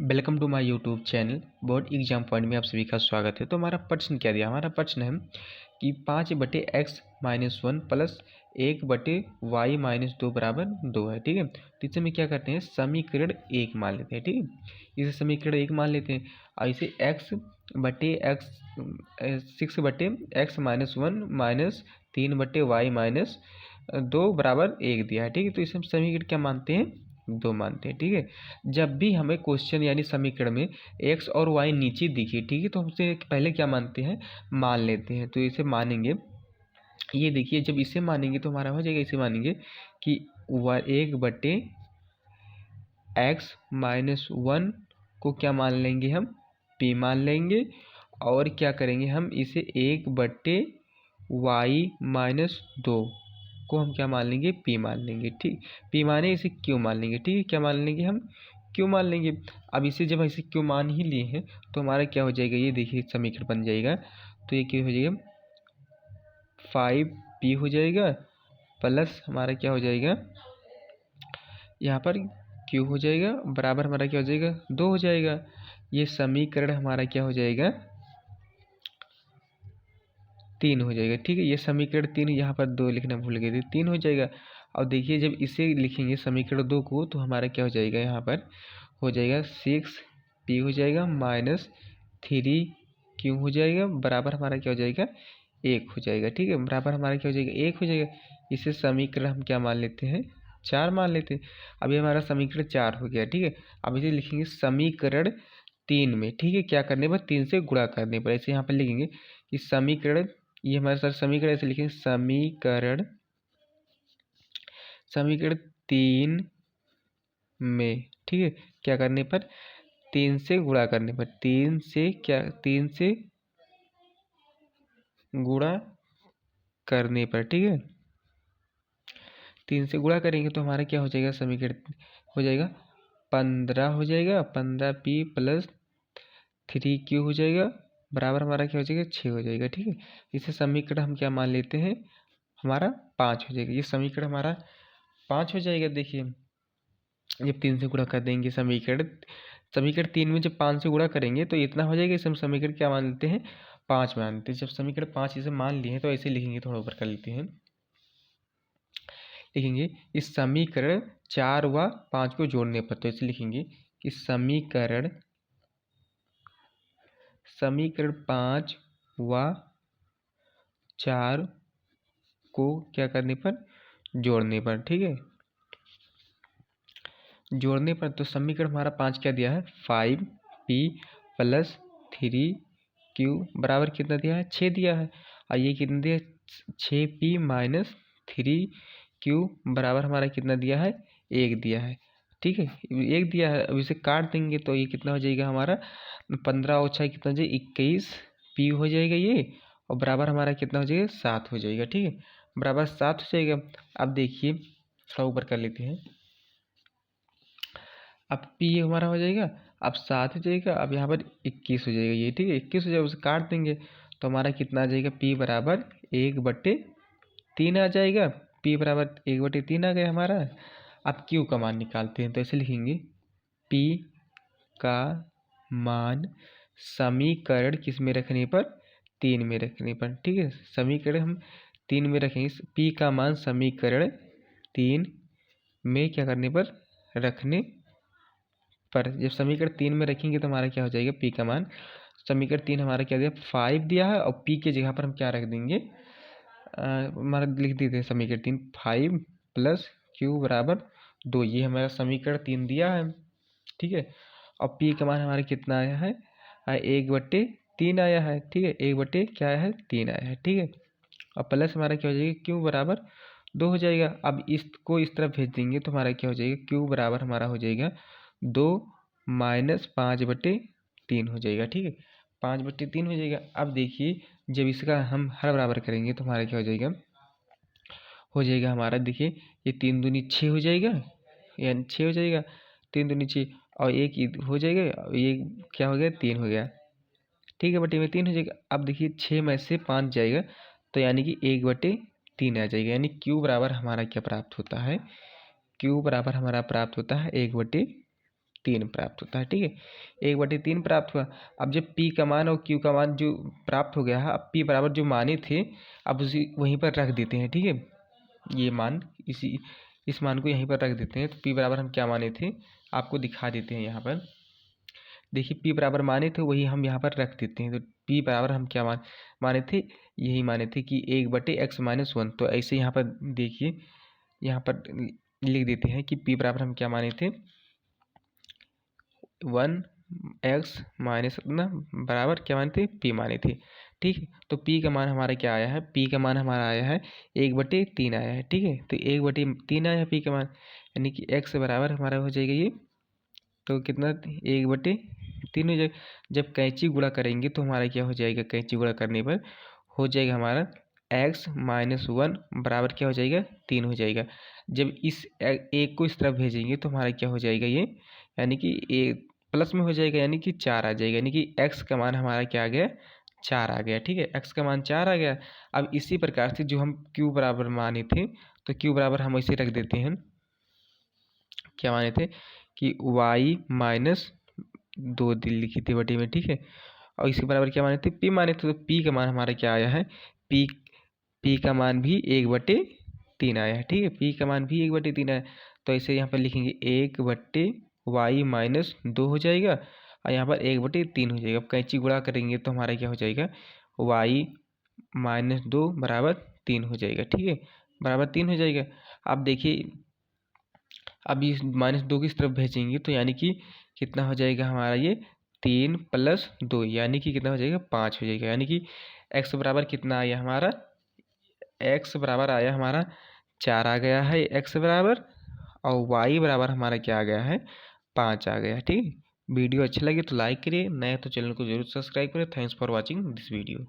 Welcome to my YouTube channel. Board exam point में आप सभी का स्वागत है। तो हमारा प्रश्न क्या दिया? हमारा प्रश्न है कि 5/x-1 प्लस 1/y-2 बराबर 2 है। ठीक है, तो इसे में क्या करते हैं, समीकरण 1 मान लेते हैं। ठीक है, इसे समीकरण 1 मान लेते हैं और इसे 6/3y-2 बराबर 1 दिया है। ठीक है, तो इसे हम समीकरण क्या मानते हैं, 2 मानते हैं। ठीक है, जब भी हमें क्वेश्चन यानी समीकरण में x और y नीचे दिखे, ठीक है, तो हमसे पहले क्या मानते हैं, मान लेते हैं। तो इसे मानेंगे, ये देखिए, जब इसे मानेंगे तो हमारा हो जाएगा, इसे मानेंगे कि 1/x-1 को क्या मान लेंगे, हम p मान लेंगे। और क्या करेंगे, हम इसे 1/y-2 को हम क्या मान लेंगे, p मान लेंगे। ठीक, p माने इसे q मान लेंगे। ठीक है, क्या मान लेंगे, हम q मान लेंगे। अब इसे जब ऐसे q मान ही लिए हैं तो हमारा क्या हो जाएगा, ये देखिए समीकरण बन जाएगा। तो ये क्या हो जाएगा, 5p हो जाएगा प्लस हमारा क्या हो जाएगा, यहाँ पर q हो जाएगा, बराबर हमारा क्या हो जाएगा, 2 हो जाएगा। ये समीकरण हमारा क्या हो जाएगा, 3 हो जाएगा। ठीक है, ये समीकरण 3, यहाँ पर 2 लिखना भूल गए थे, 3 हो जाएगा। और देखिए, जब इसे लिखेंगे समीकरण 2 को तो हमारा क्या हो जाएगा, यहाँ पर हो जाएगा 6p हो जाएगा माइनस 3q हो जाएगा, बराबर हमारा क्या हो जाएगा, 1 हो जाएगा। ठीक है, बराबर हमारा क्या हो जाएगा, 1 हो जाएगा। इसे समीकरण हम क्या मान लेते हैं, 4 मान लेते हैं। अभी हमारा समीकरण 4 हो गया। ठीक है, अब इसे लिखेंगे समीकरण 3 में। ठीक है, क्या करने पर, 3 से गुणा करने पर। ऐसे यहाँ पर लिखेंगे कि समीकरण, ये हमारे साथ समीकरण ऐसे लिखेंगे, समीकरण 3 में। ठीक है, क्या करने पर, 3 से गुणा करने पर, 3 से गुणा करने पर। ठीक है, 3 से गुणा करेंगे तो हमारा क्या हो जाएगा, समीकरण हो जाएगा 15 हो जाएगा, 15p प्लस 3q हो जाएगा, बराबर हमारा क्या हो जाएगा, 6 हो जाएगा। ठीक है, इसे समीकरण हम क्या मान लेते हैं, हमारा 5 हो जाएगा। ये समीकरण हमारा 5 हो जाएगा। देखिए, जब 3 से गुणा कर देंगे समीकरण 3 में जब 5 से गुणा करेंगे तो इतना हो जाएगा। इसे हम समीकरण क्या मान लेते हैं, 5 मान लेते हैं। जब समीकरण 5 इसे मान लिए हैं तो ऐसे लिखेंगे, थोड़ा ऊपर कर लेते हैं, लिखेंगे इस समीकरण 4 व 5 को जोड़ने पर। तो इसे लिखेंगे कि समीकरण 5 व 4 को क्या करने पर, जोड़ने पर। ठीक है, जोड़ने पर तो समीकरण हमारा 5 क्या दिया है, 5p प्लस 3q बराबर कितना दिया है, 6 दिया है। और ये कितना दिया है, 6p माइनस 3q बराबर हमारा कितना दिया है, 1 दिया है। ठीक है, 1 दिया है। अब इसे काट देंगे तो ये कितना हो जाएगा, हमारा 15 और 6 कितना हो जाएगा, 21p हो जाएगा ये। और बराबर हमारा कितना हो जाएगा, 7 हो जाएगा। ठीक है, बराबर 7 हो जाएगा। अब देखिए, थोड़ा ऊपर कर लेते हैं। अब p हमारा हो जाएगा, अब 7 हो जाएगा, अब यहाँ पर 21 हो जाएगा ये। ठीक है, 21 हो जाएगा, उसे काट देंगे तो हमारा कितना आ जाएगा, p बराबर 1/3 आ जाएगा। p बराबर 1/3 आ गया हमारा। अब q का मान निकालते हैं, तो ऐसे लिखेंगे p का मान समीकरण किस में रखने पर, 3 में रखने पर। ठीक है, समीकरण हम 3 में रखेंगे, p का मान समीकरण 3 में क्या करने पर, रखने पर। जब समीकरण 3 में रखेंगे तो हमारा क्या हो जाएगा, p का मान, समीकरण 3 हमारा क्या दिया, 5 दिया है, और p के जगह पर हम क्या रख देंगे, हमारा लिख देते हैं समीकरण 3, 5 प्लस q बराबर 2। ये हमारा समीकरण 3 दिया है। ठीक है, और p का मान हमारा कितना आया है, 1/3 आया है। ठीक है, 1 क्या आया है, 3 आया है। ठीक है, और प्लस हमारा क्या हो जाएगा, q बराबर 2 हो जाएगा। अब इसको इस तरफ भेज देंगे तो हमारा क्या हो जाएगा, q बराबर हमारा हो जाएगा 2 माइनस 5/3 हो जाएगा। ठीक है, 5/3 हो जाएगा। अब देखिए, जब इसका हम हर बराबर करेंगे तो हमारा क्या हो जाएगा हमारा, देखिए, ये 3 दूनी 6 हो जाएगा, यानी 6 हो जाएगा, 3 दूनी 6, और एक हो जाएगा, और ये क्या हो गया, 3 हो गया। ठीक है, बटे में 3 हो जाएगा। अब देखिए, 6 में से 5 जाएगा तो यानी कि 1/3 आ जाएगा। यानी q बराबर हमारा क्या प्राप्त होता है, q बराबर हमारा प्राप्त होता है 1/3। 3 प्राप्त होता है। ठीक है, 1/3 प्राप्त हुआ। अब जब पी का मान और क्यू का मान जो प्राप्त हो गया है, अब पी बराबर जो माने थे अब उसी वहीं पर रख देते हैं। ठीक है, ये मान इस मान को यहीं पर रख देते हैं। तो पी बराबर हम क्या माने थे आपको दिखा देते हैं यहाँ पर। देखिए पी बराबर माने थे वही हम यहाँ पर रख देते हैं। तो पी बराबर हम क्या माने थे, यही माने थे कि 1/x-1। तो ऐसे यहाँ पर देखिए यहाँ पर लिख देते हैं कि पी बराबर हम क्या माने थे, 1x माइनस अपना बराबर क्या माने थे, पी माने थे। ठीक है, तो पी का मान हमारा क्या आया है, पी का मान हमारा आया है 1/3 आया है। ठीक है, तो 1/3 आया है पी का मान, यानी कि x बराबर हमारा हो जाएगा ये, तो कितना 1/3 हो जाएगा। जब कैंची गुणा करेंगे तो हमारा क्या हो जाएगा, कैंची गुणा करने पर हो जाएगा हमारा x-1 बराबर क्या हो जाएगा, 3 हो जाएगा। जब इस एक को इस तरफ भेजेंगे तो हमारा क्या हो जाएगा ये, यानी कि एक प्लस में हो जाएगा, यानी कि 4 आ जाएगा। यानी कि x का मान हमारा क्या आ गया, 4 आ गया। ठीक है, x का मान 4 आ गया। अब इसी प्रकार से जो हम q बराबर माने थे, तो q बराबर हम ऐसे रख देते हैं, क्या माने थे कि y-2 लिखी थी बटे में। ठीक है, और इसी बराबर क्या माने थे, p माने थे। तो p का मान हमारा क्या आया है, p का मान भी 1/3 आया है। ठीक है, p का मान भी 1/3 आया। तो ऐसे यहाँ पर लिखेंगे 1/y-2 हो जाएगा, और यहाँ पर 1/3 हो जाएगा। अब कैंची गुणा करेंगे तो हमारा क्या हो जाएगा, y-2 बराबर 3 हो जाएगा। ठीक है, बराबर 3 हो जाएगा। अब देखिए अब इस -2 की तरफ भेजेंगे तो यानी कि कितना हो जाएगा हमारा ये, 3 + 2 यानी कि कितना हो जाएगा, 5 हो जाएगा। यानी कि x बराबर कितना आया हमारा, x बराबर आया हमारा 4 आ गया है x बराबर, और y बराबर हमारा क्या आ गया है, 5 आ गया। ठीक है, वीडियो अच्छा लगे तो लाइक करिए, नए तो चैनल को जरूर सब्सक्राइब करें। Thanks for watching this video.